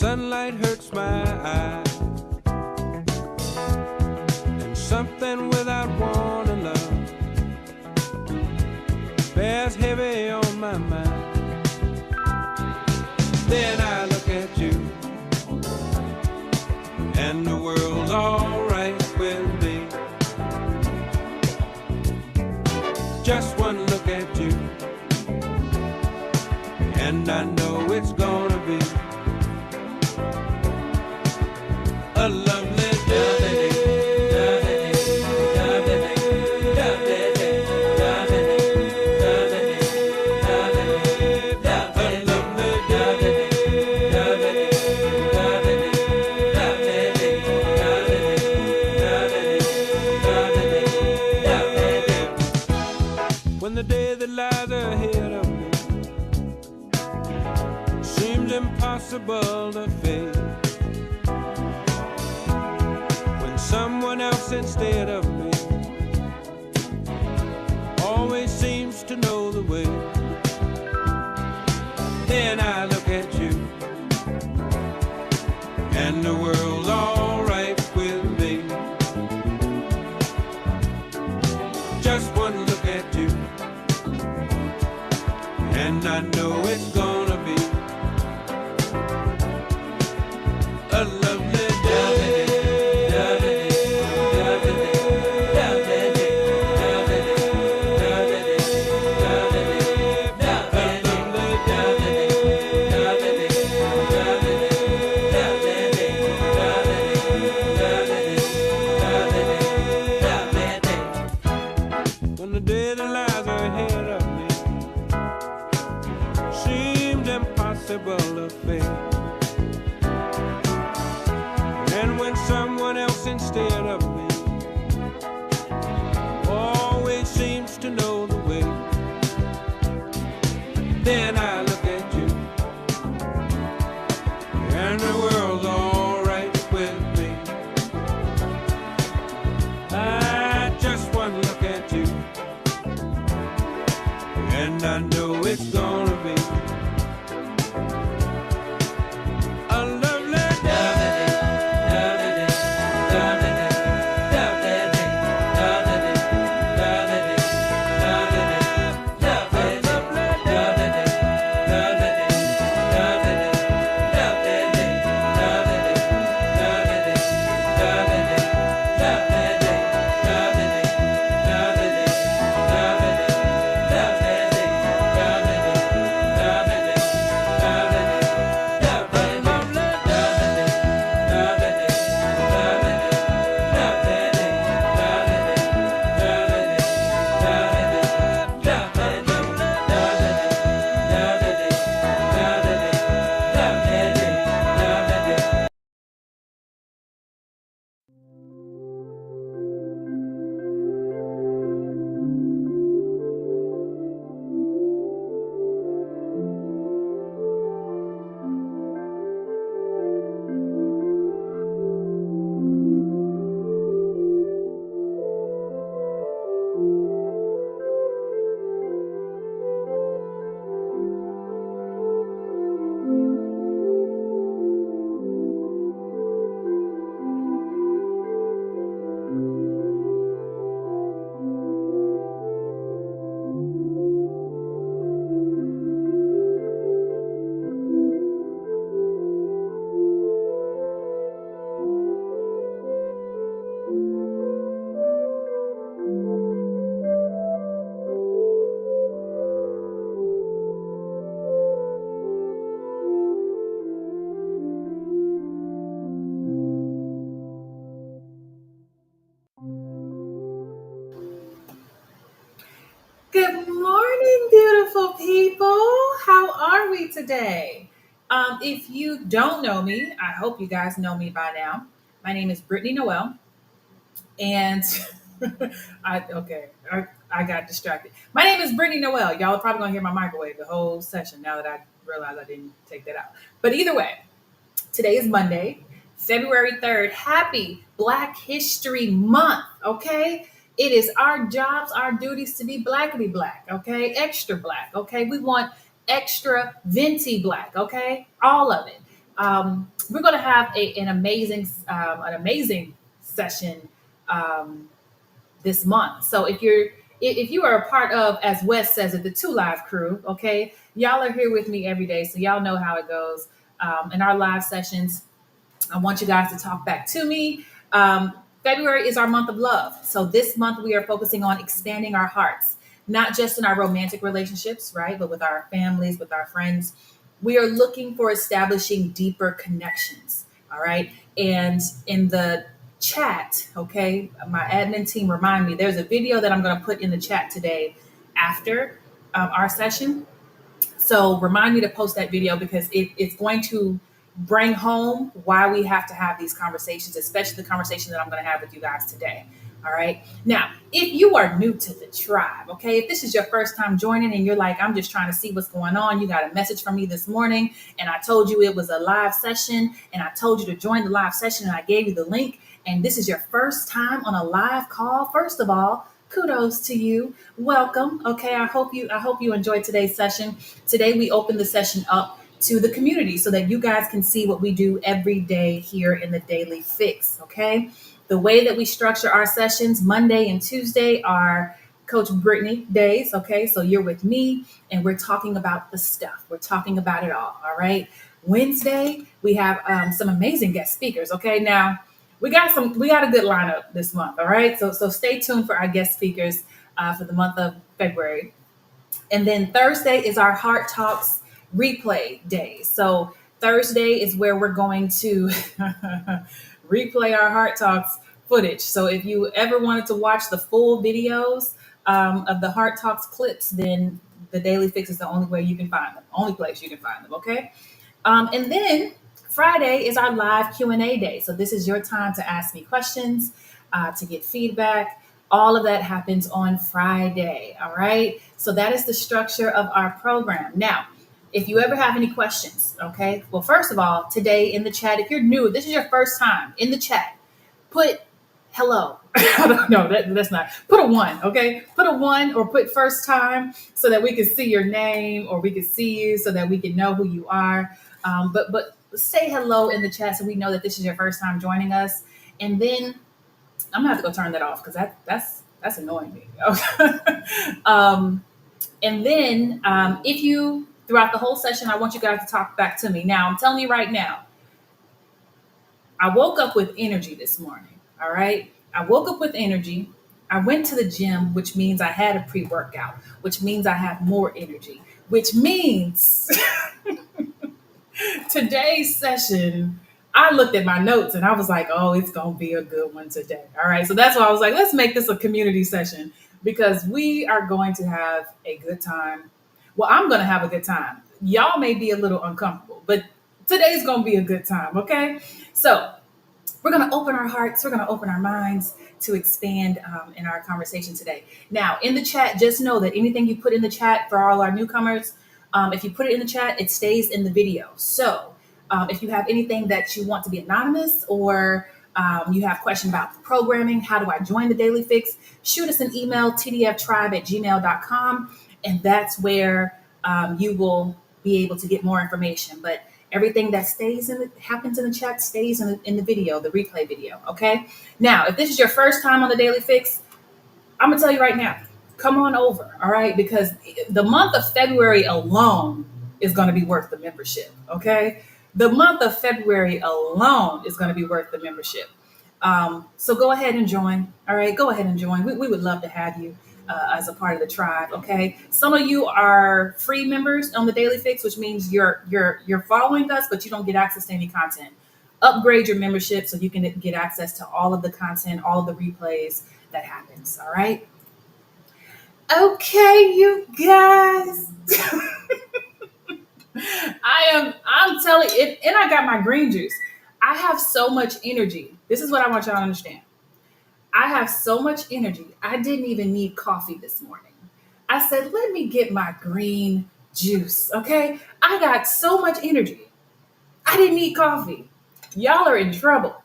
sunlight hurts my eyes, and something without wanting love bears heavy on my mind. Then I look at you, and the world's alright with me. Just one look at you, and I know it's gonna be a lovely day. When the day that lies ahead of me seems impossible to face, when someone else instead of me always seems to know the way, then I look at you, and the world's alright with me. Just one look at you, and I know it's gonna be a lovely day. When the day that lies ahead of me seems impossible to face, and when someone else instead of me always seems to know the way, then I look at you, and the world's alright with me. I just one look at you, and I know it's gonna be a lovely day. Good morning, beautiful people. How are we today? If you don't know me, I hope you guys know me by now. My name is Brittainy Noel, and I got distracted. My name is Brittainy Noel. Y'all are probably gonna hear my microwave the whole session now that I realize I didn't take that out. But either way, today is Monday, February 3rd. Happy Black History Month, okay? It is our jobs, our duties to be blackity black, okay? Extra black, okay? We want extra venti black, okay? All of it. We're going to have an amazing session um, this month. So if you are a part of, as Wes says it, the Two Live crew, okay, y'all are here with me every day, so y'all know how it goes. In our live sessions, I want you guys to talk back to me. February is our month of love. So this month we are focusing on expanding our hearts, not just in our romantic relationships, right? But with our families, with our friends. We are looking for establishing deeper connections. All right. And in the chat, okay, my admin team remind me there's a video that I'm going to put in the chat today after our session. So remind me to post that video because it's going to bring home why we have to have these conversations, especially the conversation that I'm going to have with you guys today. All right. Now, if you are new to the tribe, okay, if this is your first time joining and you're like, I'm just trying to see what's going on, you got a message from me this morning and I told you it was a live session and I told you to join the live session and I gave you the link, and this is your first time on a live call, first of all, kudos to you. Welcome. Okay, I hope you enjoyed today's session. Today we open the session up to the community so that you guys can see what we do every day here in the Daily Fix. Okay, the way that we structure our sessions, Monday and Tuesday are Coach Brittainy days. Okay, so you're with me and we're talking about the stuff. We're talking about it all right. Wednesday we have some amazing guest speakers. Okay, now we got a good lineup this month. All right, so stay tuned for our guest speakers for the month of February. And then Thursday is our Heart Talks replay day. So Thursday is where we're going to replay our Heart Talks footage. So if you ever wanted to watch the full videos of the Heart Talks clips, then the Daily Fix is the only way you can find them, only place you can find them. Okay. And then Friday is our live Q&A day. So this is your time to ask me questions, to get feedback. All of that happens on Friday. All right. So that is the structure of our program. Now, if you ever have any questions, okay, well, first of all, today in the chat, if you're new, this is your first time in the chat, put hello. I don't know. That's not. Put a one, okay? Put a one or put first time so that we can see your name or we can see you so that we can know who you are. But say hello in the chat so we know that this is your first time joining us. And then I'm gonna have to go turn that off because that's annoying me. And then if you throughout the whole session, I want you guys to talk back to me. Now I'm telling you right now, I woke up with energy this morning. All right. I woke up with energy. I went to the gym, which means I had a pre-workout, which means I have more energy, which means today's session, I looked at my notes and I was like, oh, it's going to be a good one today. All right. So that's why I was like, let's make this a community session because we are going to have a good time. Well, I'm going to have a good time. Y'all may be a little uncomfortable, but today's going to be a good time. Okay. So we're going to open our hearts. We're going to open our minds to expand in our conversation today. Now, in the chat, just know that anything you put in the chat for all our newcomers, if you put it in the chat, it stays in the video. So if you have anything that you want to be anonymous or you have questions about the programming, how do I join the Daily Fix, shoot us an email, tdftribe@gmail.com. And that's where you will be able to get more information. But everything that happens in the chat stays in the video, the replay video. Okay. Now, if this is your first time on the Daily Fix, I'm gonna tell you right now, come on over. All right, because the month of February alone is going to be worth the membership. Okay, the month of February alone is going to be worth the membership. So go ahead and join. All right, go ahead and join. We would love to have you as a part of the tribe. Okay, some of you are free members on the Daily Fix, which means you're following us, but you don't get access to any content. Upgrade your membership so you can get access to all of the content, all of the replays that happens. All right. Okay, you guys. I'm telling you, and I got my green juice. I have so much energy. This is what I want y'all to understand. I have so much energy. I didn't even need coffee this morning. I said, let me get my green juice. Okay. I got so much energy. I didn't need coffee. Y'all are in trouble.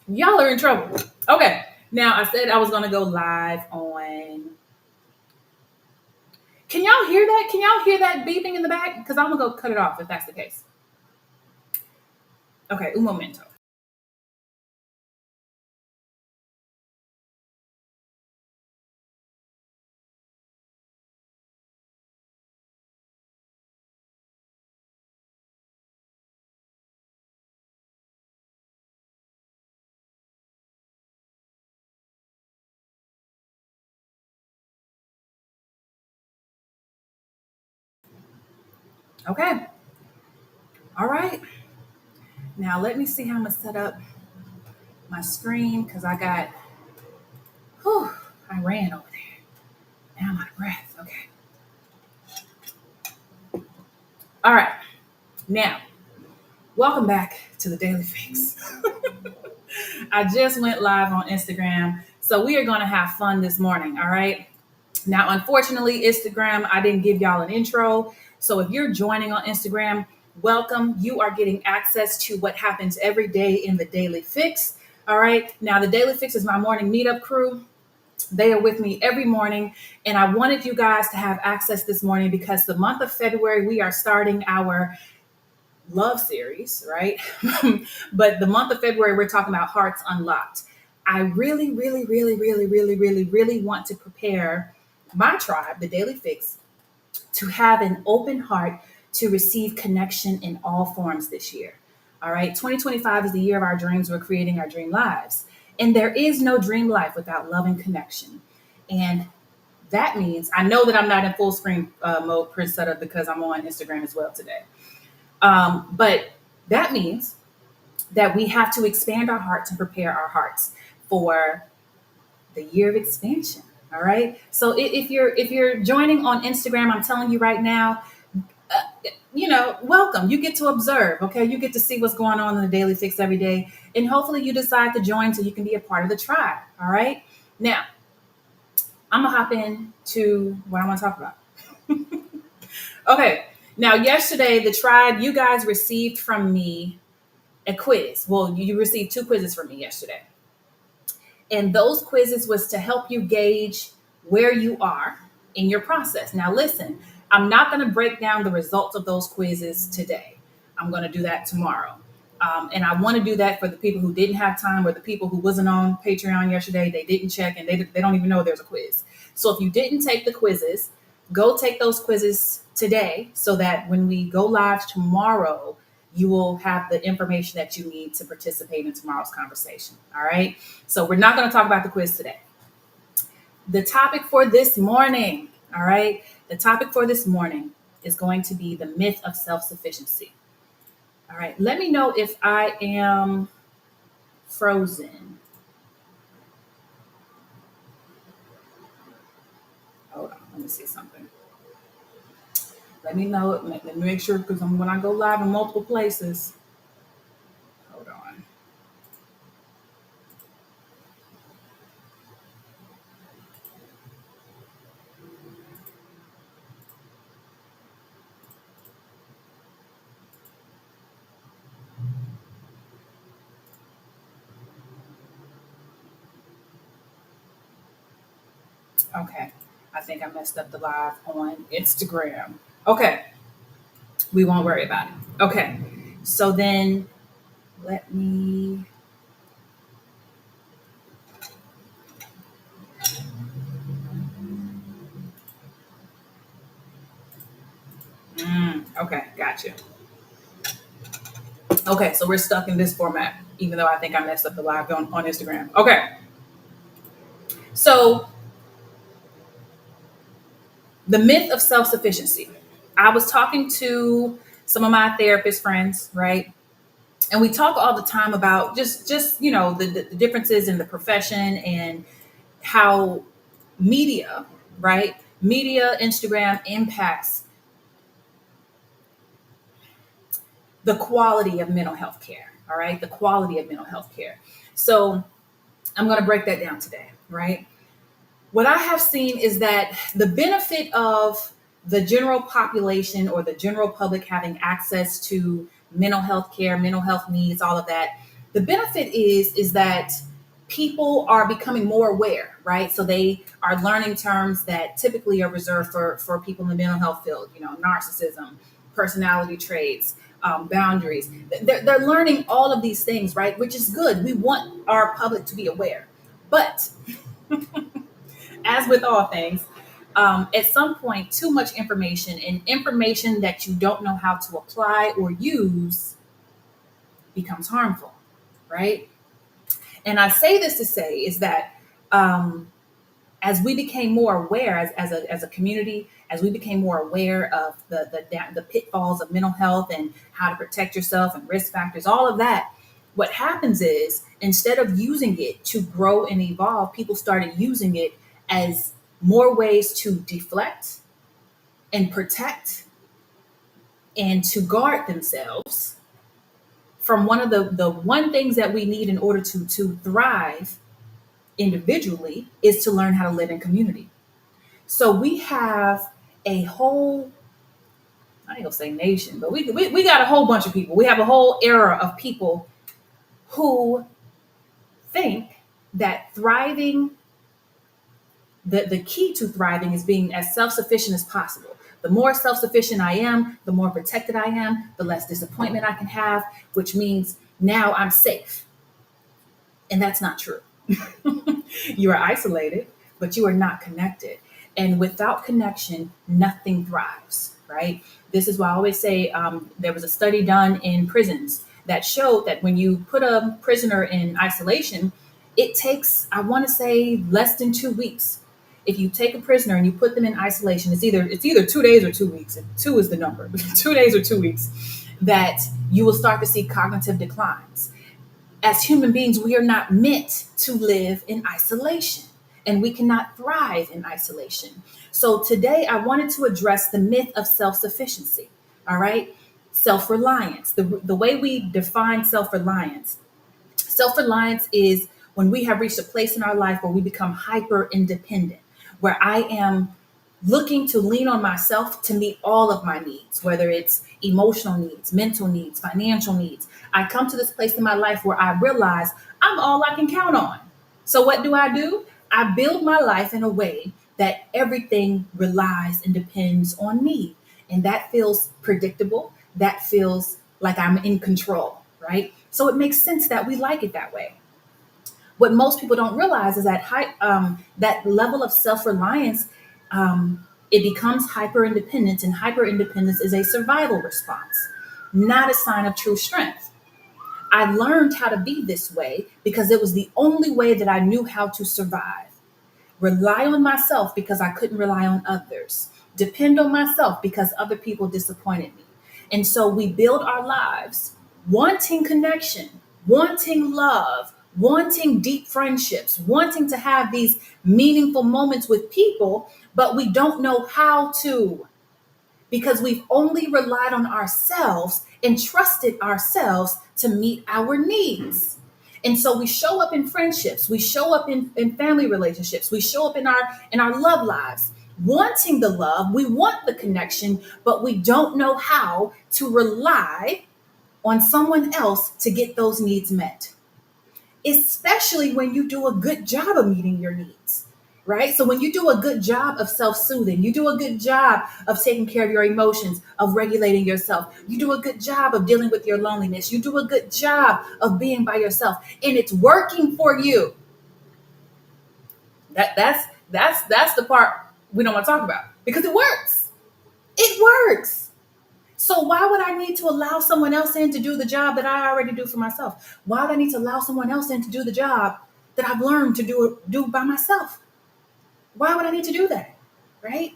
Y'all are in trouble. Okay. Now I said I was going to go live on Can y'all hear that? Can y'all hear that beeping in the back? Because I'm gonna go cut it off if that's the case. Okay, un momento. Okay. All right. Now let me see how I'm gonna set up my screen because whew, I ran over there. Now I'm out of breath. Okay. All right. Now, welcome back to the Daily Fix. I just went live on Instagram. So we are going to have fun this morning. All right. Now, unfortunately, Instagram, I didn't give y'all an intro. So if you're joining on Instagram, welcome. You are getting access to what happens every day in the Daily Fix. All right. Now, the Daily Fix is my morning meetup crew. They are with me every morning. And I wanted you guys to have access this morning because the month of February, we are starting our love series, right? But the month of February, we're talking about hearts unlocked. I really, really, really, really, really, really, really want to prepare my tribe, the Daily Fix, to have an open heart to receive connection in all forms this year. All right, 2025 is the year of our dreams. We're creating our dream lives. And there is no dream life without love and connection. And that means I know that I'm not in full screen mode print setup because I'm on Instagram as well today. But that means that we have to expand our hearts and prepare our hearts for the year of expansion. All right. So if you're joining on Instagram, I'm telling you right now, welcome. You get to observe. Okay, you get to see what's going on in the Daily Fix every day, and hopefully you decide to join so you can be a part of the tribe. All right. Now I'm gonna hop in to what I want to talk about. Okay. Now, yesterday, the tribe, you guys received from me a quiz. Well, you received two quizzes from me yesterday. And those quizzes was to help you gauge where you are in your process. Now, listen, I'm not going to break down the results of those quizzes today. I'm going to do that tomorrow. And I want to do that for the people who didn't have time or the people who wasn't on Patreon yesterday. They didn't check and they don't even know there's a quiz. So if you didn't take the quizzes, go take those quizzes today so that when we go live tomorrow, you will have the information that you need to participate in tomorrow's conversation. All right. So we're not going to talk about the quiz today. The topic for this morning, all right, the topic for this morning is going to be the myth of self-sufficiency. All right. Let me know if I am frozen. Hold on. Let me see something. Let me know. Let me make sure because when I go live in multiple places. Hold on. Okay. I think I messed up the live on Instagram. Okay. We won't worry about it. Okay. So then let me. Okay. Gotcha. Okay. So we're stuck in this format, even though I think I messed up the live on Instagram. Okay. So the myth of self sufficiency. I was talking to some of my therapist friends, right? And we talk all the time about just the differences in the profession and how media, right? Media, Instagram impacts the quality of mental health care. All right, the quality of mental health care. So I'm going to break that down today, right? What I have seen is that the benefit of the general population or the general public having access to mental health care, mental health needs, all of that. The benefit is that people are becoming more aware, right? So they are learning terms that typically are reserved for people in the mental health field, narcissism, personality traits, boundaries. They're learning all of these things, right? Which is good. We want our public to be aware. But as with all things, at some point, too much information and information that you don't know how to apply or use becomes harmful, right? And I say this to say is that um, as we became more aware as a community, as we became more aware of the pitfalls of mental health and how to protect yourself and risk factors, all of that, what happens is instead of using it to grow and evolve, people started using it as more ways to deflect and protect and to guard themselves from one of the one things that we need in order to thrive individually is to learn how to live in community. So we have a whole, I ain't gonna say nation, but we got a whole bunch of people. We have a whole era of people who think that thriving, the key to thriving is being as self-sufficient as possible. The more self-sufficient I am, the more protected I am, the less disappointment I can have, which means now I'm safe. And that's not true. You are isolated, but you are not connected. And without connection, nothing thrives, right? This is why I always say there was a study done in prisons that showed that when you put a prisoner in isolation, it takes, I want to say, less than 2 weeks. If you take a prisoner and you put them in isolation, it's either 2 days or 2 weeks. Two is the number, 2 days or 2 weeks, that you will start to see cognitive declines. As human beings, we are not meant to live in isolation and we cannot thrive in isolation. So today I wanted to address the myth of self-sufficiency. All right. Self-reliance, the way we define self-reliance. Self-reliance is when we have reached a place in our life where we become hyper independent, where I am looking to lean on myself to meet all of my needs, whether it's emotional needs, mental needs, financial needs. I come to this place in my life where I realize I'm all I can count on. So what do? I build my life in a way that everything relies and depends on me. And that feels predictable. That feels like I'm in control, right? So it makes sense that we like it that way. What most people don't realize is that that level of self-reliance, it becomes hyper independence, and hyper independence is a survival response, not a sign of true strength. I learned how to be this way because it was the only way that I knew how to survive. Rely on myself because I couldn't rely on others. Depend on myself because other people disappointed me. And so we build our lives wanting connection, wanting love, wanting deep friendships, wanting to have these meaningful moments with people, but we don't know how to because we've only relied on ourselves and trusted ourselves to meet our needs. And so we show up in friendships, we show up in family relationships, we show up in our love lives, wanting the love, we want the connection, but we don't know how to rely on someone else to get those needs met, especially when you do a good job of meeting your needs, right? So when you do a good job of self-soothing, you do a good job of taking care of your emotions, of regulating yourself, you do a good job of dealing with your loneliness, you do a good job of being by yourself, and it's working for you. That's the part we don't want to talk about because it works. It works. So why would I need to allow someone else in to do the job that I already do for myself? Why would I need to allow someone else in to do the job that I've learned to do by myself? Why would I need to do that? Right?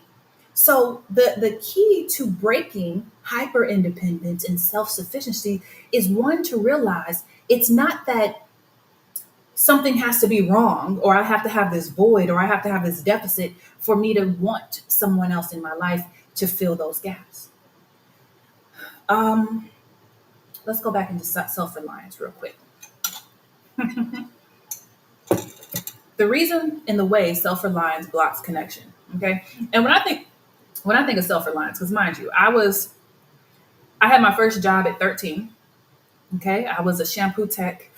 So the key to breaking hyper independence and self-sufficiency is one to realize it's not that something has to be wrong or I have to have this void or I have to have this deficit for me to want someone else in my life to fill those gaps. Um, let's go back into self-reliance real quick. The reason and the way self-reliance blocks connection. Okay. And when I think of self-reliance, because mind you, I had my first job at 13. Okay. I was a shampoo tech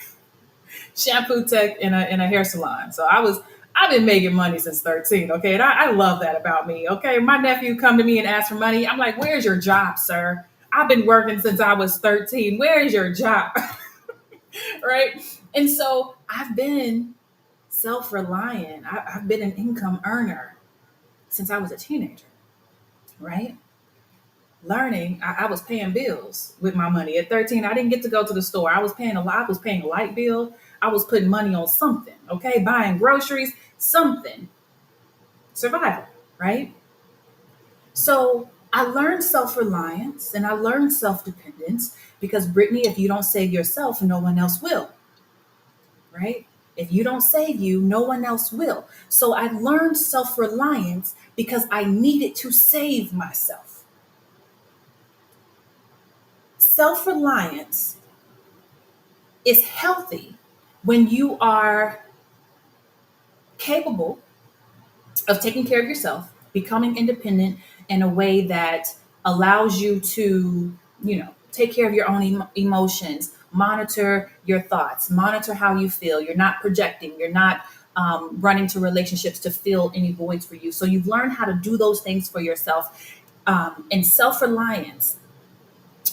shampoo tech in a hair salon. So I've been making money since 13. Okay. And I love that about me. Okay. My nephew come to me and ask for money. I'm like, where's your job, sir? I've been working since I was 13. Where is your job? Right. And so I've been self-reliant. I've been an income earner since I was a teenager. Right. Learning, I was paying bills with my money. At 13, I didn't get to go to the store. I was paying a lot. I was paying a light bill. I was putting money on something, okay? Buying groceries, something. Survival, right? So I learned self-reliance and I learned self-dependence because, Brittany, if you don't save yourself, no one else will, right? If you don't save you, no one else will. So I learned self-reliance because I needed to save myself. Self-reliance is healthy when you are capable of taking care of yourself, becoming independent in a way that allows you to, take care of your own emotions, monitor your thoughts, monitor how you feel. You're not projecting, you're not running to relationships to fill any voids for you. So you've learned how to do those things for yourself. And self reliance,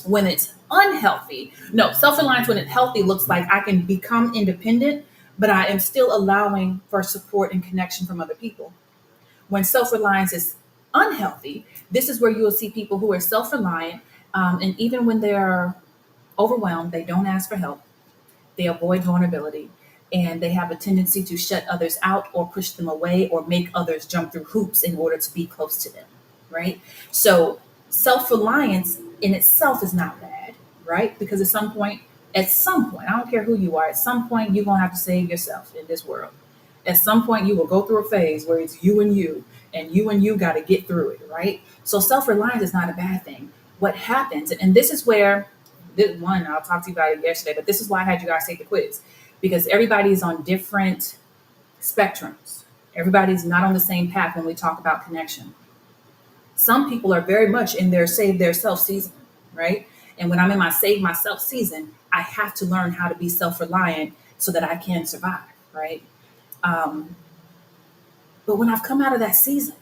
when it's unhealthy, no, self reliance when it's healthy looks like I can become independent, but I am still allowing for support and connection from other people. When self reliance is unhealthy, this is where you will see people who are self reliant. And even when they're overwhelmed, they don't ask for help, they avoid vulnerability, and they have a tendency to shut others out or push them away or make others jump through hoops in order to be close to them, right? So self reliance in itself is not bad, right? Because at some point, I don't care who you are, at some point you're gonna have to save yourself in this world. At some point you will go through a phase where it's you and you got to get through it, right? So self reliance is not a bad thing. What happens, and this is where this one, I'll talk to you about it yesterday, but this is why I had you guys take the quiz because everybody's on different spectrums. Everybody's not on the same path when we talk about connection. Some people are very much in their save their self season, right? And when I'm in my save myself season, I have to learn how to be self reliant so that I can survive, right? Um, but when I've come out of that season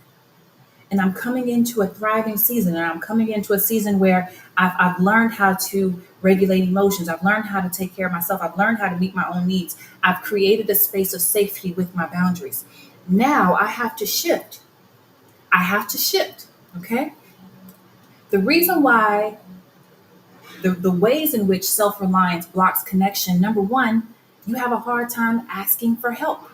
and I'm coming into a thriving season and I'm coming into a season where I've learned how to regulate emotions, I've learned how to take care of myself, I've learned how to meet my own needs, I've created a space of safety with my boundaries. Now I have to shift. I have to shift, okay? The reason why, the ways in which self reliance blocks connection, number one, you have a hard time asking for help,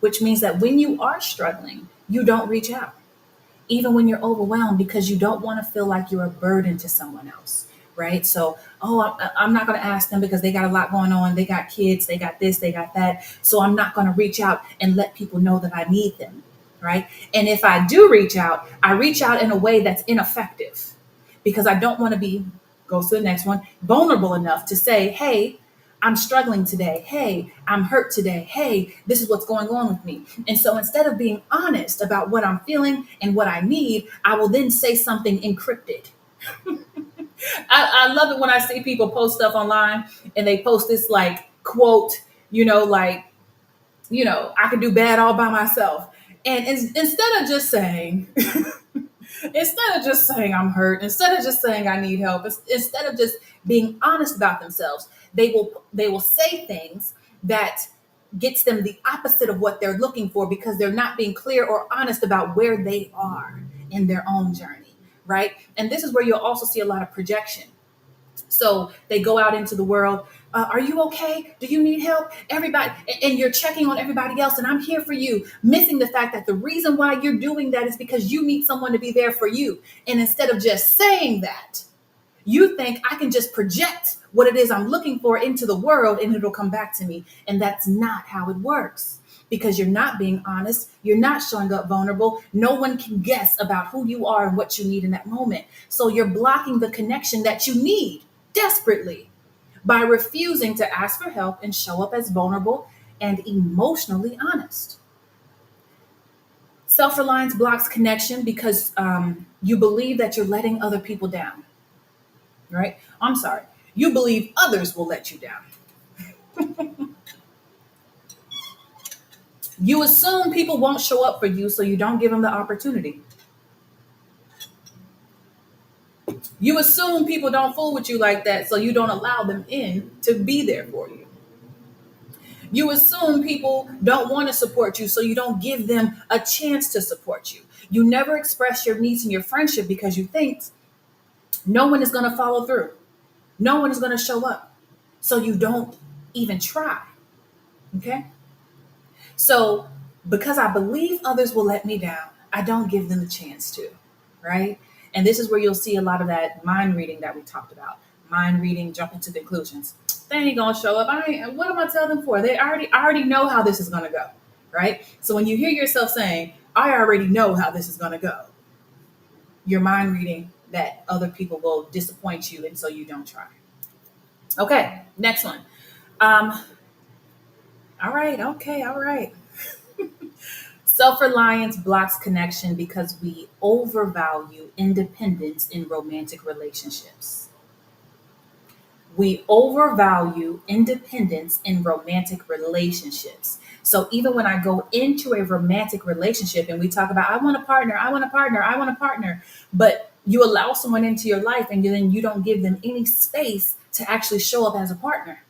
which means that when you are struggling, you don't reach out, even when you're overwhelmed, because you don't want to feel like you're a burden to someone else, right? So, I'm not going to ask them because they got a lot going on. They got kids, they got this, they got that. So I'm not going to reach out and let people know that I need them, right? And if I do reach out, I reach out in a way that's ineffective because I don't want to be, goes to the next one, vulnerable enough to say, hey, I'm struggling today. Hey, I'm hurt today. Hey, this is what's going on with me. And so instead of being honest about what I'm feeling and what I need, I will then say something encrypted. I love it when I see people post stuff online and they post this like quote, like, I can do bad all by myself. And instead of just saying, I'm hurt, instead of just saying I need help, instead of just being honest about themselves, they will say things that gets them the opposite of what they're looking for because they're not being clear or honest about where they are in their own journey, right? And this is where you'll also see a lot of projection. So they go out into the world. Are you okay? Do you need help? Everybody, and you're checking on everybody else, and I'm here for you. Missing the fact that the reason why you're doing that is because you need someone to be there for you. And instead of just saying that, you think I can just project what it is I'm looking for into the world and it'll come back to me. And that's not how it works because you're not being honest. You're not showing up vulnerable. No one can guess about who you are and what you need in that moment. So you're blocking the connection that you need desperately by refusing to ask for help and show up as vulnerable and emotionally honest. Self reliance blocks connection because you believe that you're letting other people down, right? I'm sorry. You believe others will let you down. You assume people won't show up for you, so you don't give them the opportunity. You assume people don't fool with you like that, so you don't allow them in to be there for you. You assume people don't want to support you, so you don't give them a chance to support you. You never express your needs in your friendship because you think no one is going to follow through. No one is going to show up. So you don't even try. Okay? So because I believe others will let me down, I don't give them a chance to. Right? And this is where you'll see a lot of that mind reading that we talked about. Mind reading, jumping to conclusions. They ain't gonna show up. What am I telling them for? I already know how this is gonna go. Right? So when you hear yourself saying, I already know how this is gonna go, you're mind reading that other people will disappoint you and so you don't try. Okay, next one. All right, okay, all right. Self-reliance blocks connection because we overvalue independence in romantic relationships. We overvalue independence in romantic relationships. So even when I go into a romantic relationship and we talk about, I want a partner, I want a partner, I want a partner, but you allow someone into your life and then you don't give them any space to actually show up as a partner.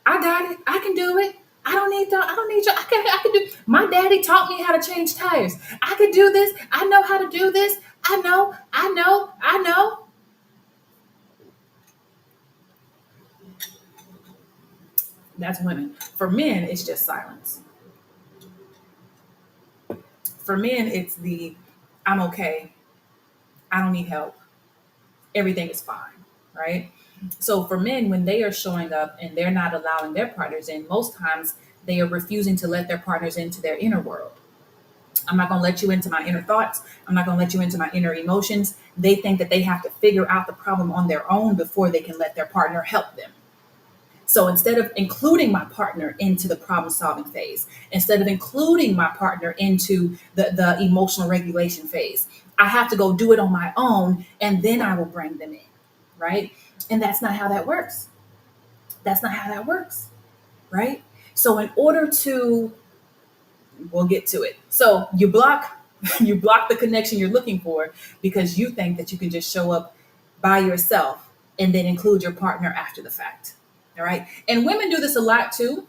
I got it. I can do it. I don't need that. I don't need you. I can do. My daddy taught me how to change tires. I can do this. I know how to do this. I know. I know. I know. That's women. For men, it's just silence. For men, it's the I'm okay. I don't need help. Everything is fine. Right? So for men, when they are showing up and they're not allowing their partners in, most times they are refusing to let their partners into their inner world. I'm not going to let you into my inner thoughts. I'm not going to let you into my inner emotions. They think that they have to figure out the problem on their own before they can let their partner help them. So instead of including my partner into the problem solving phase, instead of including my partner into the emotional regulation phase, I have to go do it on my own and then I will bring them in. Right? And that's not how that works. That's not how that works. Right? So in order to, we'll get to it. So you block you block the connection you're looking for because you think that you can just show up by yourself and then include your partner after the fact. All right. And women do this a lot too.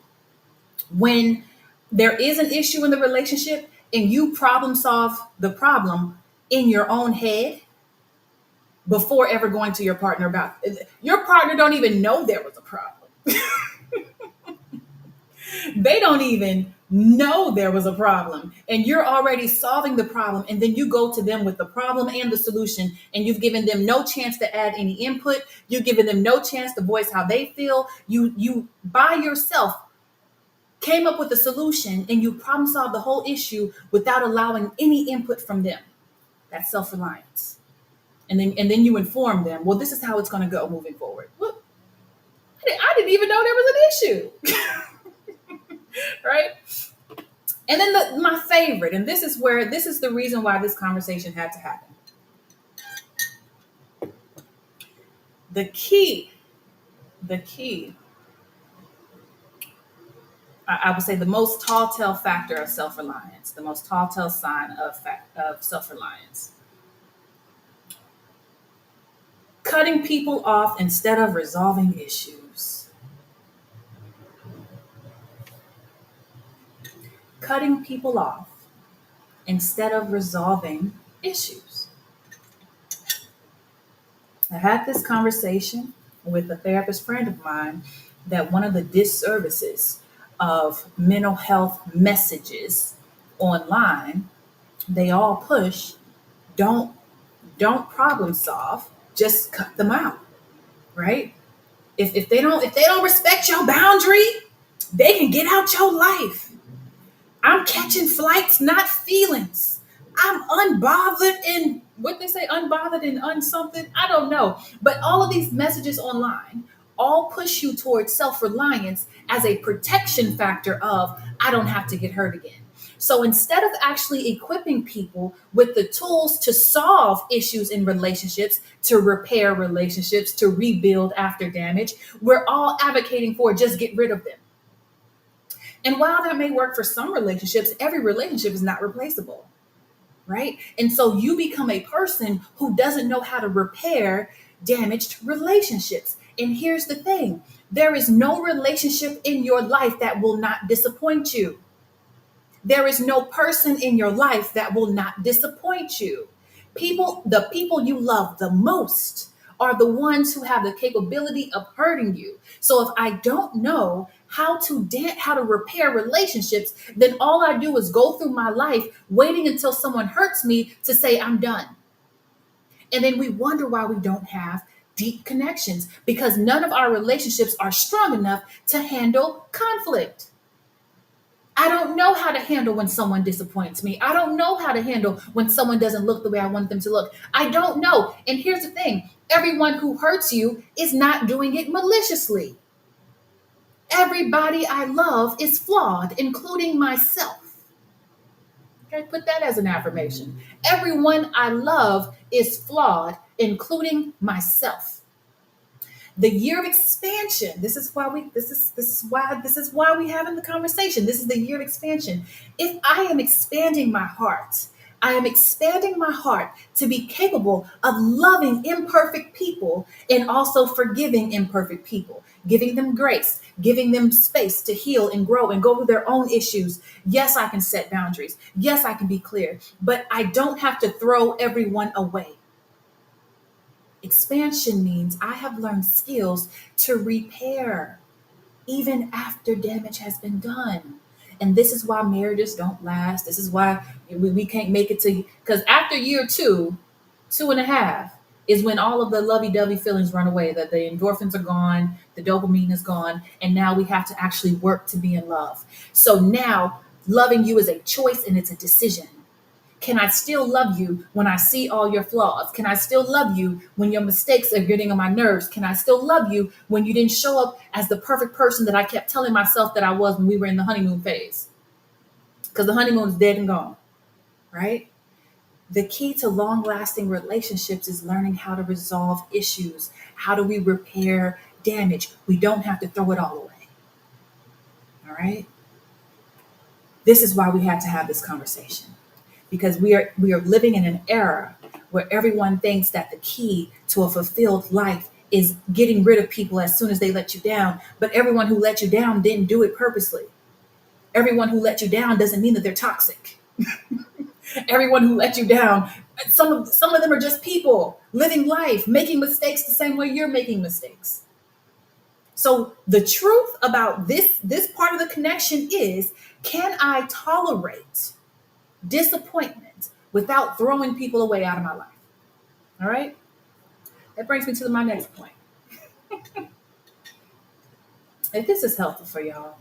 When there is an issue in the relationship and you problem solve the problem in your own head before ever going to your partner about it. Your partner don't even know there was a problem. They don't even know there was a problem and you're already solving the problem, and then you go to them with the problem and the solution and you've given them no chance to add any input. You've given them no chance to voice how they feel. You by yourself came up with a solution and you problem solved the whole issue without allowing any input from them. That's self-reliance. And then you inform them, well, this is how it's going to go moving forward. Well, I didn't even know there was an issue. Right? And then my favorite, and this is the reason why this conversation had to happen. The key, I would say the most tall tale factor of self-reliance, the most tall tale sign of self-reliance. Cutting people off instead of resolving issues. Cutting people off instead of resolving issues. I had this conversation with a therapist friend of mine that one of the disservices of mental health messages online, they all push, don't problem solve, just cut them out, right? If they don't respect your boundary, they can get out your life. I'm catching flights, not feelings. I'm unbothered and what they say, unbothered and unsomething. I don't know. But all of these messages online all push you towards self-reliance as a protection factor of I don't have to get hurt again. So instead of actually equipping people with the tools to solve issues in relationships, to repair relationships, to rebuild after damage, we're all advocating for just get rid of them. And while that may work for some relationships, every relationship is not replaceable, right? And so you become a person who doesn't know how to repair damaged relationships. And here's the thing, there is no relationship in your life that will not disappoint you. There is no person in your life that will not disappoint you. The people you love the most are the ones who have the capability of hurting you. So if I don't know how to repair relationships, then all I do is go through my life waiting until someone hurts me to say I'm done. And then we wonder why we don't have deep connections, because none of our relationships are strong enough to handle conflict. I don't know how to handle when someone disappoints me. I don't know how to handle when someone doesn't look the way I want them to look. I don't know. And here's the thing, everyone who hurts you is not doing it maliciously. Everybody I love is flawed, including myself. Okay, put that as an affirmation. Everyone I love is flawed, including myself. The year of expansion. This is why we having the conversation. This is the year of expansion. If I am expanding my heart, I am expanding my heart to be capable of loving imperfect people and also forgiving imperfect people, giving them grace, giving them space to heal and grow and go through their own issues. Yes, I can set boundaries. Yes, I can be clear, but I don't have to throw everyone away. Expansion means I have learned skills to repair even after damage has been done. And this is why marriages don't last. This is why we can't make it to, because after year two, 2.5 is when all of the lovey-dovey feelings run away, that the endorphins are gone, the dopamine is gone, and now we have to actually work to be in love. So now loving you is a choice and it's a decision. Can I still love you when I see all your flaws? Can I still love you when your mistakes are getting on my nerves? Can I still love you when you didn't show up as the perfect person that I kept telling myself that I was when we were in the honeymoon phase? Because the honeymoon is dead and gone, right? The key to long lasting relationships is learning how to resolve issues. How do we repair damage? We don't have to throw it all away. All right. This is why we had to have this conversation, because we are living in an era where everyone thinks that the key to a fulfilled life is getting rid of people as soon as they let you down. But everyone who let you down didn't do it purposely. Everyone who let you down doesn't mean that they're toxic. Everyone who let you down, some of them are just people living life, making mistakes the same way you're making mistakes. So the truth about this part of the connection is, can I tolerate disappointment without throwing people away out of my life? All right. That brings me to my next point. If this is helpful for y'all,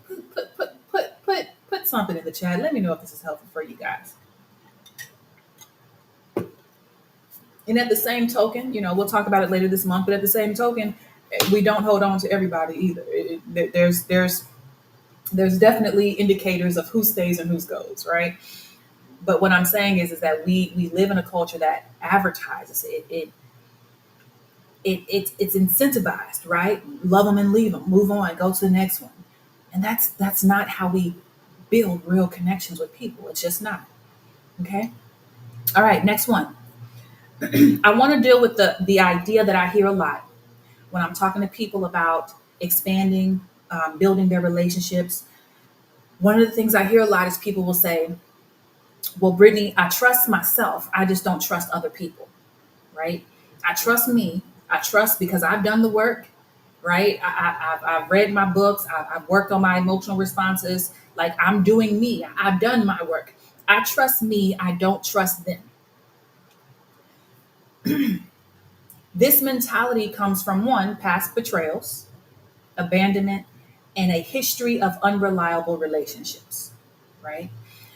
put something in the chat. Let me know if this is helpful for you guys. And at the same token, we'll talk about it later this month, but at the same token, we don't hold on to everybody either. There's definitely indicators of who stays and who goes, right? But what I'm saying is that we live in a culture that advertises it's incentivized, right? Love them and leave them, move on, go to the next one. And that's not how we build real connections with people. It's just not. Okay. All right. Next one. I want to deal with the idea that I hear a lot when I'm talking to people about expanding, building their relationships. One of the things I hear a lot is people will say, well, Brittainy, I trust myself. I just don't trust other people, right? I trust me. I trust because I've done the work, right? I've read my books. I've worked on my emotional responses. Like, I'm doing me. I've done my work. I trust me. I don't trust them. This mentality comes from, one, past betrayals, abandonment, and a history of unreliable relationships, right?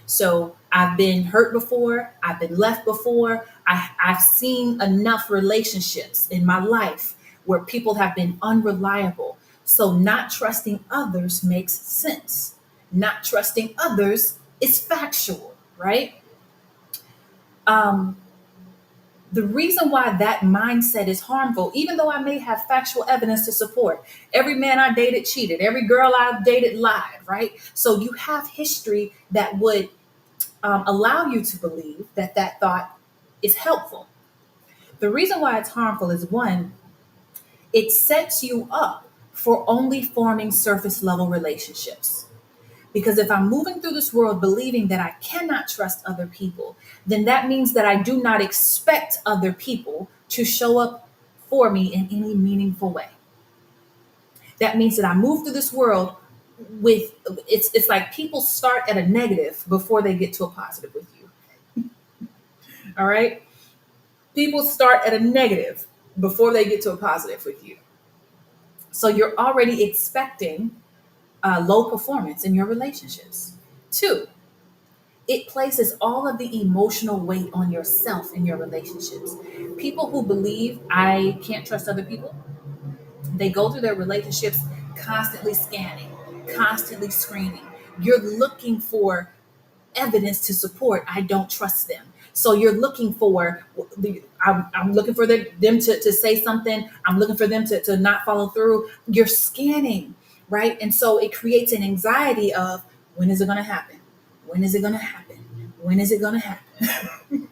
So I've been hurt before. I've been left before. I've seen enough relationships in my life where people have been unreliable. So not trusting others makes sense. Not trusting others is factual, right? The reason why that mindset is harmful, even though I may have factual evidence to support, every man I dated cheated, every girl I dated lied, right? So you have history that would allow you to believe that that thought is helpful. The reason why it's harmful is one, it sets you up for only forming surface level relationships. Because if I'm moving through this world believing that I cannot trust other people, then that means that I do not expect other people to show up for me in any meaningful way. That means that I move through this world with it's like people start at a negative before they get to a positive with you. All right? People start at a negative before they get to a positive with you. So you're already expecting low performance in your relationships. Two, it places all of the emotional weight on yourself in your relationships. People who believe I can't trust other people, they go through their relationships constantly scanning, constantly screening. You're looking for evidence to support I don't trust them. So you're looking for I'm looking for them to say something. I'm looking for them to not follow through. You're scanning, right? And so it creates an anxiety of when is it going to happen? When is it going to happen? When is it going to happen?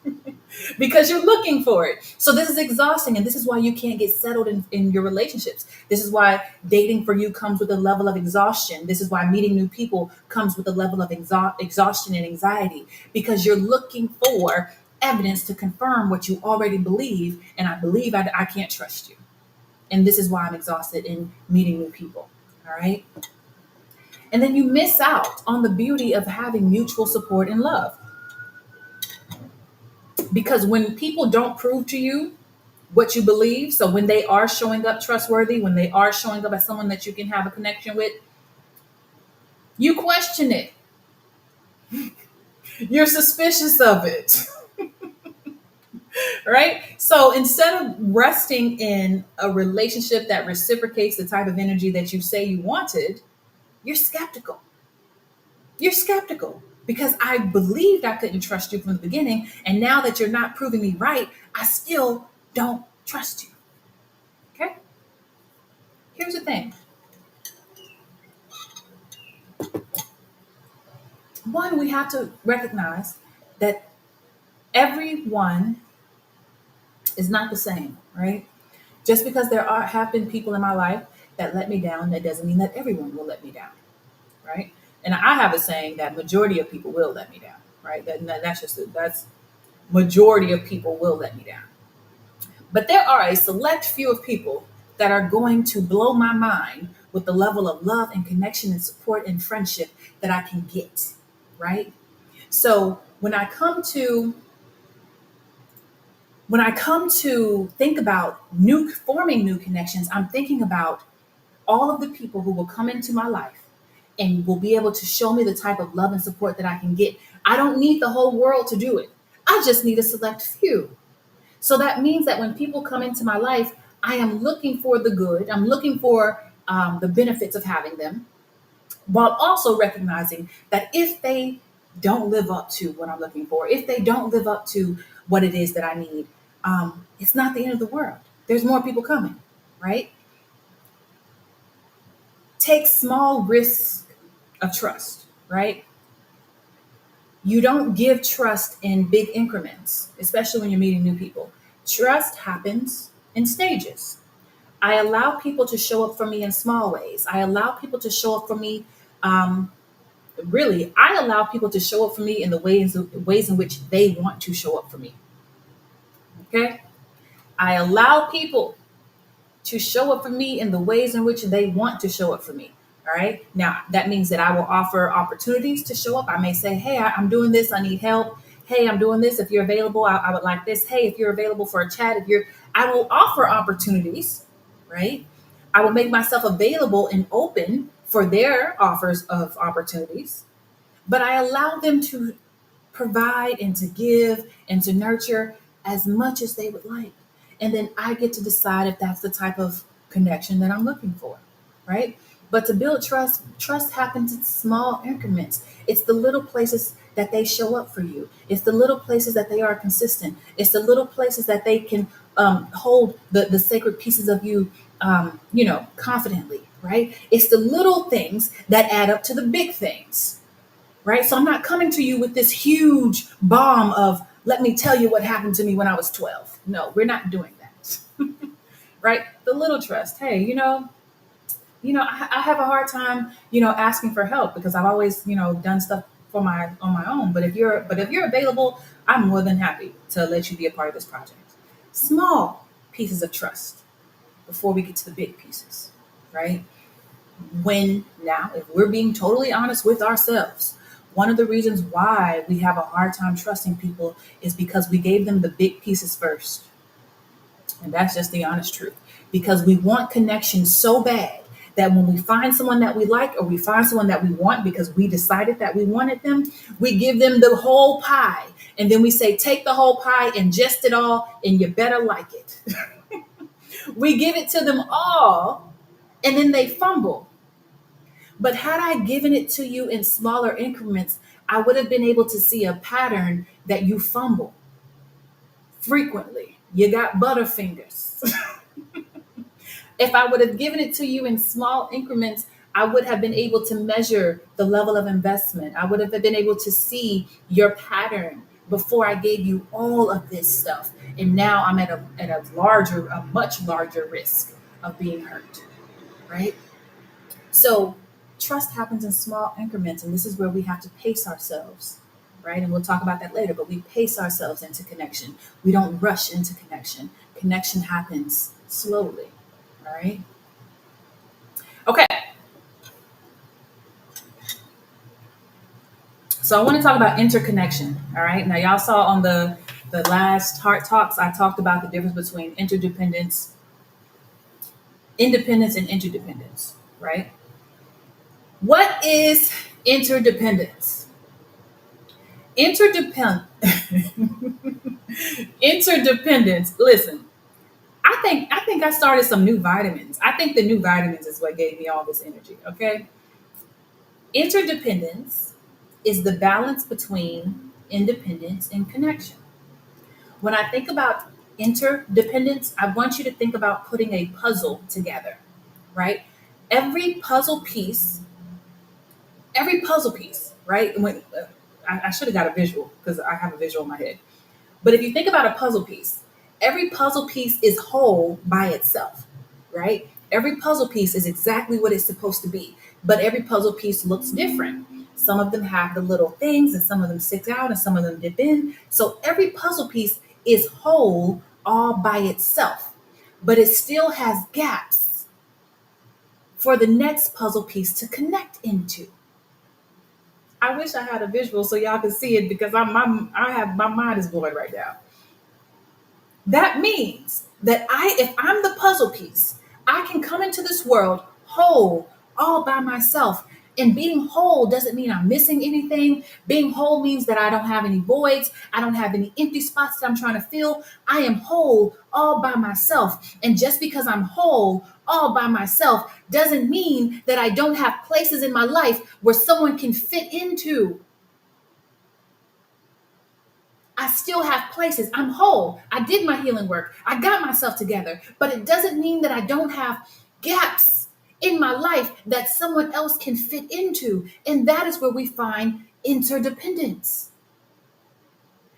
Because you're looking for it. So this is exhausting, and this is why you can't get settled in your relationships. This is why dating for you comes with a level of exhaustion. This is why meeting new people comes with a level of exhaustion and anxiety, because you're looking for evidence to confirm what you already believe, and I believe I can't trust you. And this is why I'm exhausted in meeting new people. All right. And then you miss out on the beauty of having mutual support and love. Because when people don't prove to you what you believe, so when they are showing up trustworthy, when they are showing up as someone that you can have a connection with, you question it. You're suspicious of it, right? So instead of resting in a relationship that reciprocates the type of energy that you say you wanted, you're skeptical. You're skeptical because I believed I couldn't trust you from the beginning. And now that you're not proving me right, I still don't trust you. Okay? Here's the thing. One, we have to recognize that everyone is not the same, right? Just because there have been people in my life that let me down, that doesn't mean that everyone will let me down, right? And I have a saying that majority of people will let me down, right? That's majority of people will let me down. But there are a select few of people that are going to blow my mind with the level of love and connection and support and friendship that I can get, right? So when I come to think about new forming new connections, I'm thinking about all of the people who will come into my life and will be able to show me the type of love and support that I can get. I don't need the whole world to do it. I just need a select few. So that means that when people come into my life, I am looking for the good. I'm looking for the benefits of having them, while also recognizing that if they don't live up to what I'm looking for, if they don't live up to what it is that I need, it's not the end of the world. There's more people coming, right? Take small risks of trust, right? You don't give trust in big increments, especially when you're meeting new people. Trust happens in stages. I allow people to show up for me in small ways. I allow people to show up for me. Um, I allow people to show up for me in the ways in which they want to show up for me. Okay, I allow people to show up for me in the ways in which they want to show up for me. All right. Now, that means that I will offer opportunities to show up. I may say, hey, I'm doing this. I need help. Hey, I'm doing this. If you're available, I would like this. Hey, if you're available for a chat, I will offer opportunities, right? I will make myself available and open for their offers of opportunities, but I allow them to provide and to give and to nurture as much as they would like. And then I get to decide if that's the type of connection that I'm looking for, right? But to build trust happens in small increments. It's the little places that they show up for you. It's the little places that they are consistent. It's the little places that they can hold the sacred pieces of you, confidently, right? It's the little things that add up to the big things, right? So I'm not coming to you with this huge bomb of, let me tell you what happened to me when I was 12. No, we're not doing that, right? The little trust. Hey, I have a hard time, asking for help because I've always, done stuff on my own. But if you're available, I'm more than happy to let you be a part of this project. Small pieces of trust before we get to the big pieces, right? When now, if we're being totally honest with ourselves, one of the reasons why we have a hard time trusting people is because we gave them the big pieces first. And that's just the honest truth. Because we want connection so bad that when we find someone that we like or we find someone that we want because we decided that we wanted them, we give them the whole pie. And then we say, take the whole pie, ingest it all, and you better like it. We give it to them all, and then they fumble. But had I given it to you in smaller increments, I would have been able to see a pattern that you fumble frequently. You got butterfingers. If I would have given it to you in small increments, I would have been able to measure the level of investment. I would have been able to see your pattern before I gave you all of this stuff. And now I'm at a much larger risk of being hurt, right? So trust happens in small increments, and this is where we have to pace ourselves, right? And we'll talk about that later, but we pace ourselves into connection. We don't rush into connection. Connection happens slowly, all right? Okay. So I want to talk about interconnection, all right? Now, y'all saw on the last Heart Talks, I talked about the difference between independence, and interdependence, right? What is interdependence? Interdependence. Listen, I think I started some new vitamins. I think the new vitamins is what gave me all this energy. Okay. Interdependence is the balance between independence and connection. When I think about interdependence, I want you to think about putting a puzzle together, right? Every puzzle piece, right? I should have got a visual because I have a visual in my head. But if you think about a puzzle piece, every puzzle piece is whole by itself, right? Every puzzle piece is exactly what it's supposed to be, but every puzzle piece looks different. Some of them have the little things, and some of them stick out, and some of them dip in. So every puzzle piece is whole all by itself, but it still has gaps for the next puzzle piece to connect into. I wish I had a visual so y'all can see it because my mind is blown right now. That means that if I'm the puzzle piece, I can come into this world whole all by myself. And being whole doesn't mean I'm missing anything. Being whole means that I don't have any voids. I don't have any empty spots that I'm trying to fill. I am whole all by myself. And just because I'm whole all by myself doesn't mean that I don't have places in my life where someone can fit into. I still have places. I'm whole. I did my healing work. I got myself together. But it doesn't mean that I don't have gaps in my life that someone else can fit into. And that is where we find interdependence.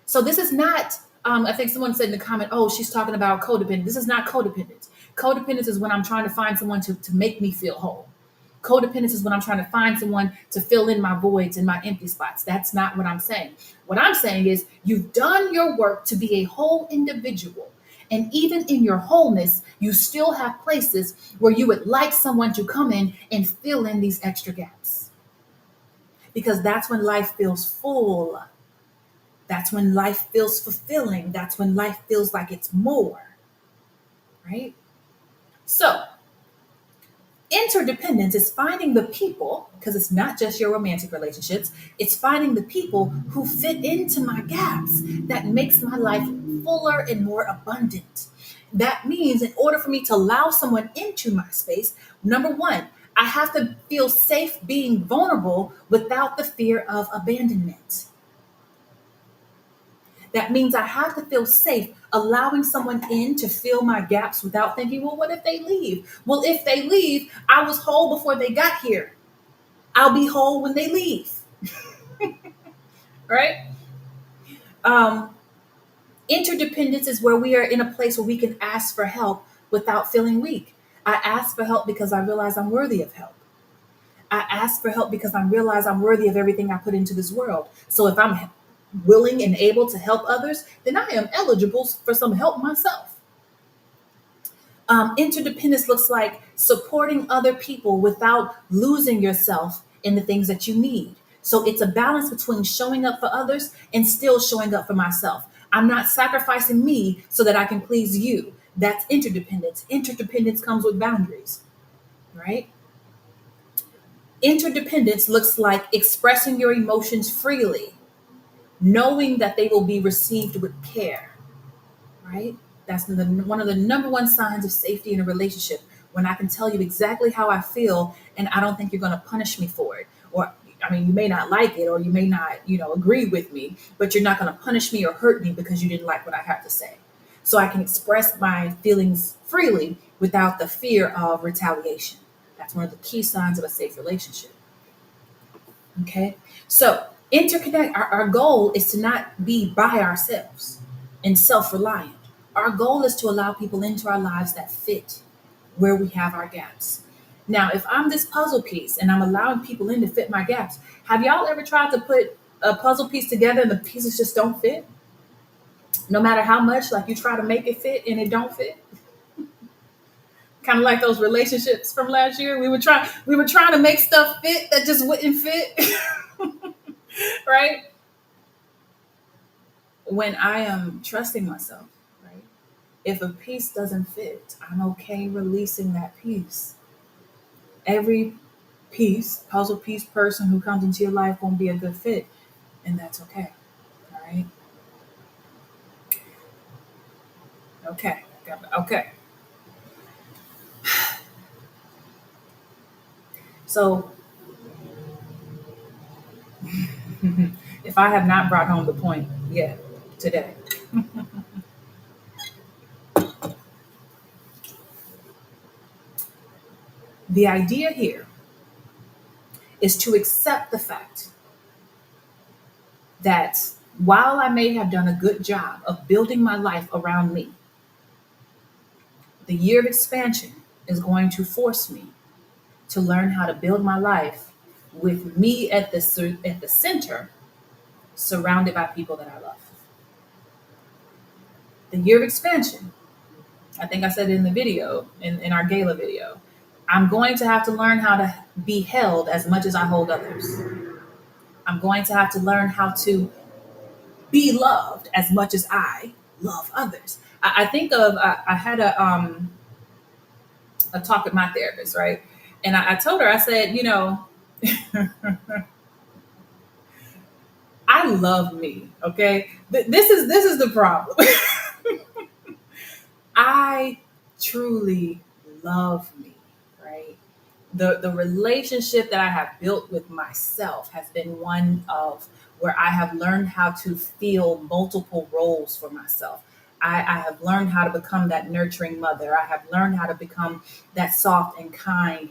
So this is not, I think someone said in the comment, oh, she's talking about codependence. This is not codependence. Codependence is when I'm trying to find someone to make me feel whole. Codependence is when I'm trying to find someone to fill in my voids and my empty spots. That's not what I'm saying. What I'm saying is you've done your work to be a whole individual. And even in your wholeness, you still have places where you would like someone to come in and fill in these extra gaps. Because that's when life feels full. That's when life feels fulfilling. That's when life feels like it's more. Right? So, interdependence is finding the people, because it's not just your romantic relationships, it's finding the people who fit into my gaps that makes my life fuller and more abundant. That means in order for me to allow someone into my space, number one, I have to feel safe being vulnerable without the fear of abandonment. That means I have to feel safe allowing someone in to fill my gaps without thinking, well, what if they leave? Well, if they leave, I was whole before they got here. I'll be whole when they leave, right? Um, Interdependence is where we are in a place where we can ask for help without feeling weak. I ask for help because I realize I'm worthy of help. I ask for help because I realize I'm worthy of everything I put into this world. So if I'm willing and able to help others, then I am eligible for some help myself. Interdependence looks like supporting other people without losing yourself in the things that you need. So it's a balance between showing up for others and still showing up for myself. I'm not sacrificing me so that I can please you. That's interdependence. Interdependence comes with boundaries, right? Interdependence looks like expressing your emotions freely, knowing that they will be received with care, right? That's one of the number one signs of safety in a relationship, when I can tell you exactly how I feel and I don't think you're going to punish me for it. Or, I mean, you may not like it or you may not, agree with me, but you're not going to punish me or hurt me because you didn't like what I have to say. So I can express my feelings freely without the fear of retaliation. That's one of the key signs of a safe relationship. Okay. So interconnect, our goal is to not be by ourselves and self-reliant. Our goal is to allow people into our lives that fit where we have our gaps. Now, if I'm this puzzle piece and I'm allowing people in to fit my gaps, have y'all ever tried to put a puzzle piece together and the pieces just don't fit? No matter how much, like, you try to make it fit and it don't fit. Kind of like those relationships from last year. We were trying to make stuff fit that just wouldn't fit. Right? When I am trusting myself, right? If a piece doesn't fit, I'm okay releasing that piece. Every puzzle piece person who comes into your life won't be a good fit, and that's okay. All right. Okay. Okay. So if I have not brought home the point yet today, the idea here is to accept the fact that while I may have done a good job of building my life around me, the year of expansion is going to force me to learn how to build my life with me at the center, surrounded by people that I love. The year of expansion, I think I said it in the video, in our gala video, I'm going to have to learn how to be held as much as I hold others. I'm going to have to learn how to be loved as much as I love others. I think of, I had a talk with my therapist, right? And I told her, I said, I love me. Okay, this is the problem. I truly love me, right? The relationship that I have built with myself has been one of where I have learned how to feel multiple roles for myself. I have learned how to become that nurturing mother. I have learned how to become that soft and kind,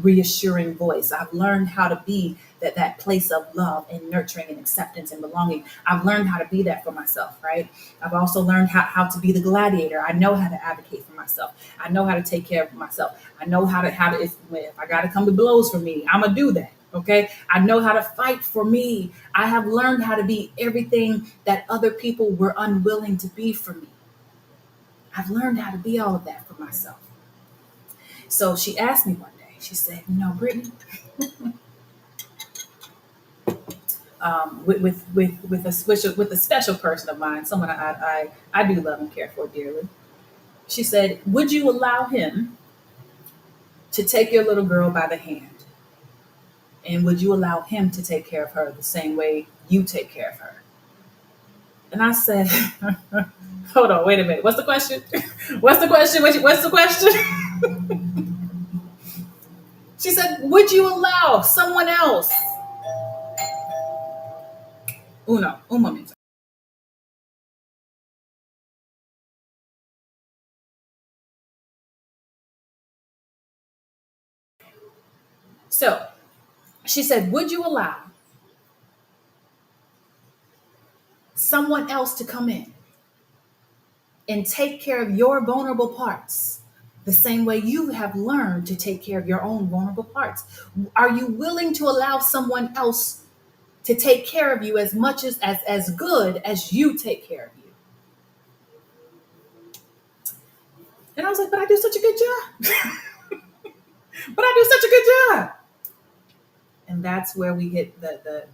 reassuring voice. I've learned how to be that place of love and nurturing and acceptance and belonging. I've learned how to be that for myself, right? I've also learned how to be the gladiator. I know how to advocate for myself. I know how to take care of myself. I know how to if I got to come to blows for me, I'm gonna do that. Okay. I know how to fight for me. I have learned how to be everything that other people were unwilling to be for me. I've learned how to be all of that for myself. So she asked me one day, she said, Brittany, with a special person of mine, someone I do love and care for dearly. She said, would you allow him to take your little girl by the hand? And would you allow him to take care of her the same way you take care of her? And I said, hold on, wait a minute. What's the question? What's the question? What's the question? She said, would you allow someone else? Un momento. So she said, would you allow someone else to come in and take care of your vulnerable parts the same way you have learned to take care of your own vulnerable parts? Are you willing to allow someone else to take care of you as much as good as you take care of you? And I was like, but I do such a good job. But I do such a good job. And that's where we hit the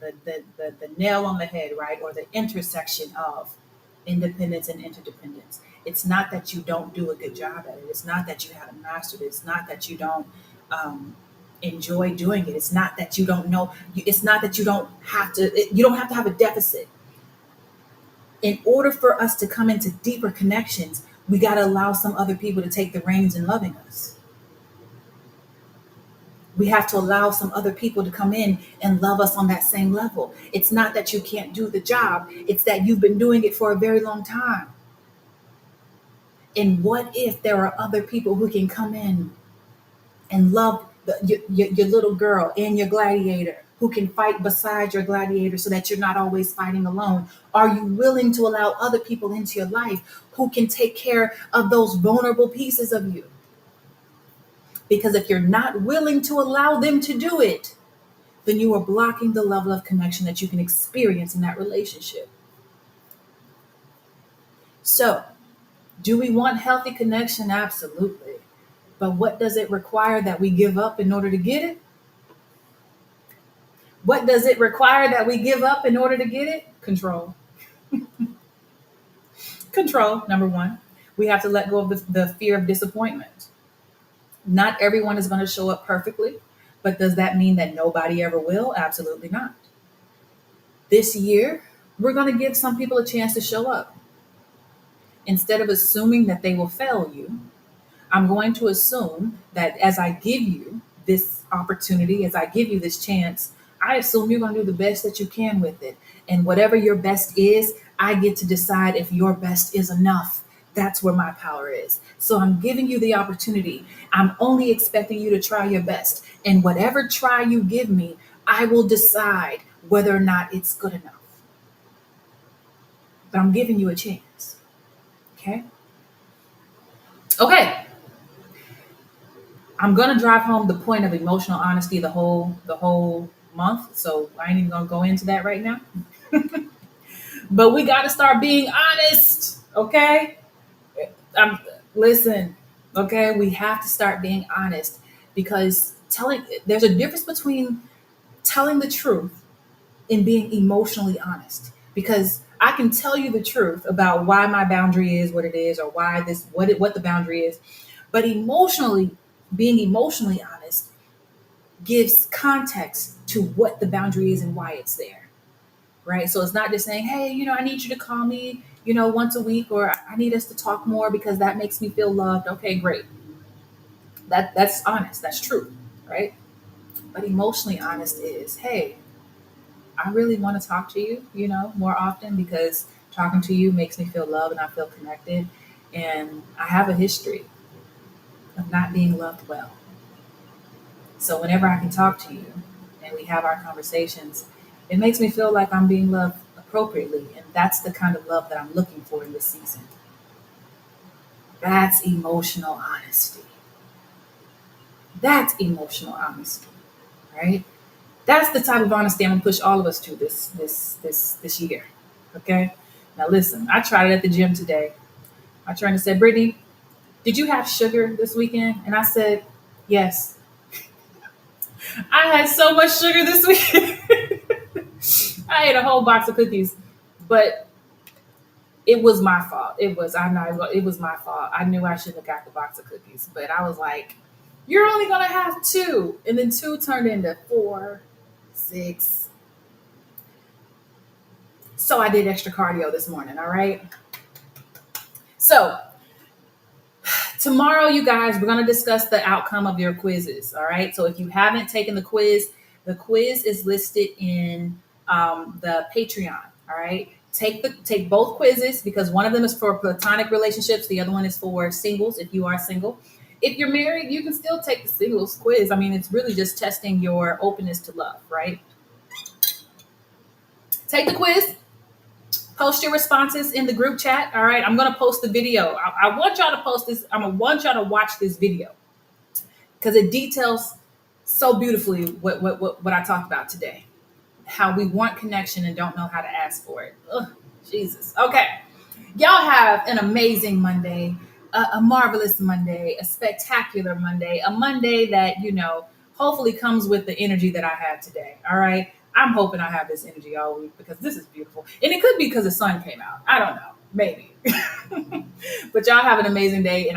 nail on the head, right? Or the intersection of independence and interdependence. It's not that you don't do a good job at it. It's not that you haven't mastered it. It's not that you don't enjoy doing it. It's not that you don't know. It's not that you don't have to. You don't have to have a deficit. In order for us to come into deeper connections, we got to allow some other people to take the reins in loving us. We have to allow some other people to come in and love us on that same level. It's not that you can't do the job. It's that you've been doing it for a very long time. And what if there are other people who can come in and love your little girl and your gladiator, who can fight beside your gladiator so that you're not always fighting alone? Are you willing to allow other people into your life who can take care of those vulnerable pieces of you? Because if you're not willing to allow them to do it, then you are blocking the level of connection that you can experience in that relationship. So, do we want healthy connection? Absolutely. But what does it require that we give up in order to get it? What does it require that we give up in order to get it? Control. Control, number one. We have to let go of the fear of disappointment. Not everyone is going to show up perfectly, but does that mean that nobody ever will? Absolutely not. This year, we're going to give some people a chance to show up. Instead of assuming that they will fail you, I'm going to assume that as I give you this opportunity, as I give you this chance, I assume you're going to do the best that you can with it. And whatever your best is, I get to decide if your best is enough. That's where my power is. So I'm giving you the opportunity. I'm only expecting you to try your best. And whatever try you give me, I will decide whether or not it's good enough. But I'm giving you a chance. Okay? Okay. I'm gonna drive home the point of emotional honesty the whole month. So I ain't even gonna go into that right now. But we gotta start being honest. Okay? Listen, okay, we have to start being honest, because there's a difference between telling the truth and being emotionally honest. Because I can tell you the truth about why my boundary is what it is, or why what the boundary is, but being emotionally honest gives context to what the boundary is and why it's there. Right? So it's not just saying, hey, I need you to call me, once a week, or I need us to talk more because that makes me feel loved. Okay, great. That's honest. That's true, right? But emotionally honest is, hey, I really want to talk to you, more often, because talking to you makes me feel loved and I feel connected. And I have a history of not being loved well. So whenever I can talk to you and we have our conversations, it makes me feel like I'm being loved appropriately. And that's the kind of love that I'm looking for in this season. That's emotional honesty. That's emotional honesty, right? That's the type of honesty I'm gonna push all of us to this year. Okay? Now listen, I tried it at the gym today. My trainer said, Brittany, did you have sugar this weekend? And I said, yes. I had so much sugar this weekend. I ate a whole box of cookies, but it was my fault. It was my fault. I knew I shouldn't have got the box of cookies, but I was like, you're only gonna have two. And then two turned into 4, 6. So I did extra cardio this morning, all right? So tomorrow, you guys, we're going to discuss the outcome of your quizzes. All right. So if you haven't taken the quiz is listed in the Patreon. All right. Take both quizzes, because one of them is for platonic relationships. The other one is for singles, if you are single. If you're married, you can still take the singles quiz. I mean, it's really just testing your openness to love, right? Take the quiz, post your responses in the group chat. All right, I'm gonna post the video. I want y'all to post this. I'm gonna want y'all to watch this video because it details so beautifully what I talked about today. How we want connection and don't know how to ask for it. Ugh, Jesus. Okay. Y'all have an amazing Monday, a marvelous Monday, a spectacular Monday, a Monday that, hopefully comes with the energy that I have today. All right. I'm hoping I have this energy all week because this is beautiful. And it could be because the sun came out. I don't know. Maybe. But y'all have an amazing day. And